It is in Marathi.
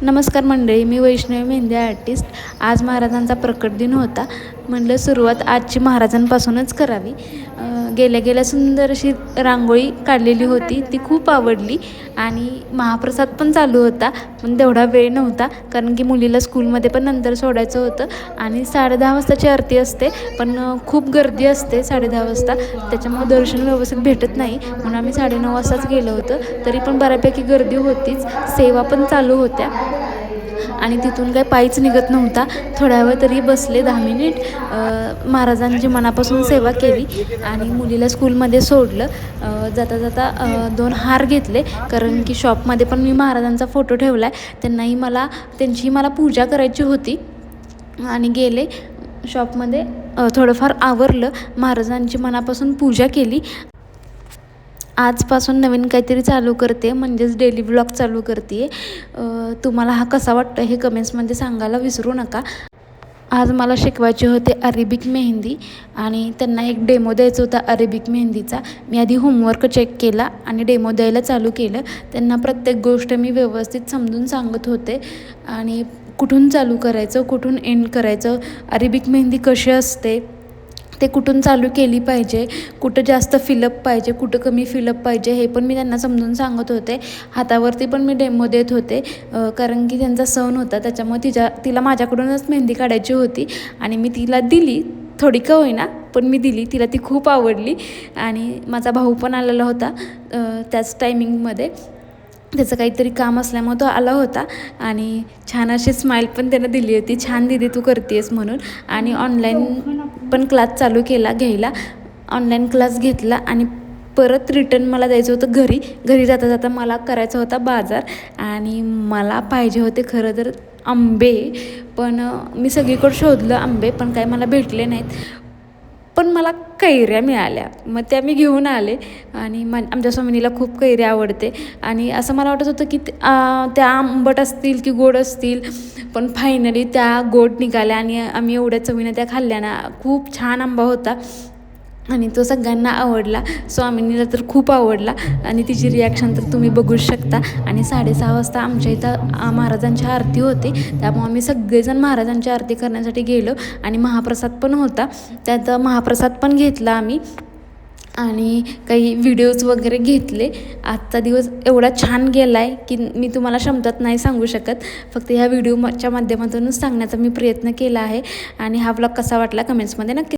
नमस्कार मंडळी, मी वैष्णवी मेहंदी आर्टिस्ट. आज महाराजांचा प्रकट दिन होता. म्हटलं सुरुवात आजची महाराजांपासूनच करावी. गेल्या सुंदर अशी रांगोळी काढलेली होती, ती खूप आवडली. आणि महाप्रसाद पण चालू होता, पण तेवढा वेळ नव्हता कारण की मुलीला स्कूलमध्ये पण नंतर सोडायचं होतं. आणि 10:30 वाजताची आरती असते, पण खूप गर्दी असते 10:30 वाजता, त्याच्यामुळे दर्शन व्यवस्थित भेटत नाही. म्हणून आम्ही 9:30 वाजताच गेलो होतो. तरी पण बऱ्यापैकी गर्दी होतीच, सेवा पण चालू होत्या. आणि तिथून काही पायीच निघत नव्हता. थोड्या वेळ तरी बसले, 10 मिनिट महाराजांची मनापासून सेवा केली आणि मुलीला स्कूलमध्ये सोडलं. जाता जाता 2 हार घेतले, कारण की शॉपमध्ये पण मी महाराजांचा फोटो ठेवला आहे. त्यांची मला पूजा करायची होती. आणि गेले शॉपमध्ये, थोडंफार आवरलं, महाराजांची मनापासून पूजा केली. आजपासून नवीन काहीतरी चालू करते, म्हणजेच डेली ब्लॉग चालू करते आहे. तुम्हाला हा कसा वाटतं हे कमेंट्समध्ये सांगायला विसरू नका. आज मला शिकवायचे होते अरेबिक मेहंदी आणि त्यांना एक डेमो द्यायचा होता अरेबिक मेहंदीचा. मी आधी होमवर्क चेक केला आणि डेमो द्यायला चालू केलं. त्यांना प्रत्येक गोष्ट मी व्यवस्थित समजून सांगत होते आणि कुठून चालू करायचं, कुठून एंड करायचं, अरेबिक मेहंदी कशी असते, ते कुठून चालू केली पाहिजे, कुठं जास्त फिलअप पाहिजे, कुठं कमी फिलअप पाहिजे, हे पण मी त्यांना समजून सांगत होते. हातावरती पण मी डेमो देत होते, कारण की त्यांचा सण होता, त्याच्यामुळे तिला माझ्याकडूनच मेहंदी काढायची होती. आणि मी तिला दिली, थोडी का होईना पण मी दिली. तिला ती खूप आवडली. आणि माझा भाऊ पण आलेला होता त्याच टायमिंगमध्ये. त्याचं काहीतरी काम असल्यामुळे तो आला होता आणि छान अशी स्माईल पण त्यानं दिली होती, छान दीदी तू करतेस म्हणून. आणि ऑनलाईन पण क्लास चालू केला घ्यायला. ऑनलाईन क्लास घेतला आणि परत रिटर्न मला जायचं होतं घरी जाता जाता मला करायचा होता बाजार. आणि मला पाहिजे होते खरं तर आंबे, पण मी सगळीकडे शोधलं आंबे, पण काय मला भेटले नाहीत. पण मला कैऱ्या मिळाल्या, मग त्या मी घेऊन आले. आणि आमच्या स्वामिनीला खूप कैऱ्या आवडते. आणि असं मला वाटत होतं की त्या आंबट असतील की गोड असतील, पण फायनली त्या गोड निघाल्या आणि आम्ही एवढ्या चवीनं त्या खाल्ल्या ना. खूप छान आंबा होता आणि तो सगळ्यांना आवडला. स्वामिनीला तर खूप आवडला आणि तिची रिॲक्शन तर तुम्ही बघू शकता. आणि 6:30 वाजता आमच्या इथं महाराजांची आरती होती, त्यामुळे आम्ही सगळेजण महाराजांची आरती करण्यासाठी गेलो. आणि महाप्रसाद पण होता, त्यात महाप्रसाद पण घेतला आम्ही आणि काही व्हिडिओज वगैरे घेतले. आजचा दिवस एवढा छान गेला आहे की मी तुम्हाला शब्दात नाही सांगू शकत. फक्त ह्या व्हिडिओच्या माध्यमातूनच सांगण्याचा मी प्रयत्न केला आहे. आणि हा व्लॉग कसा वाटला कमेंट्समध्ये नक्की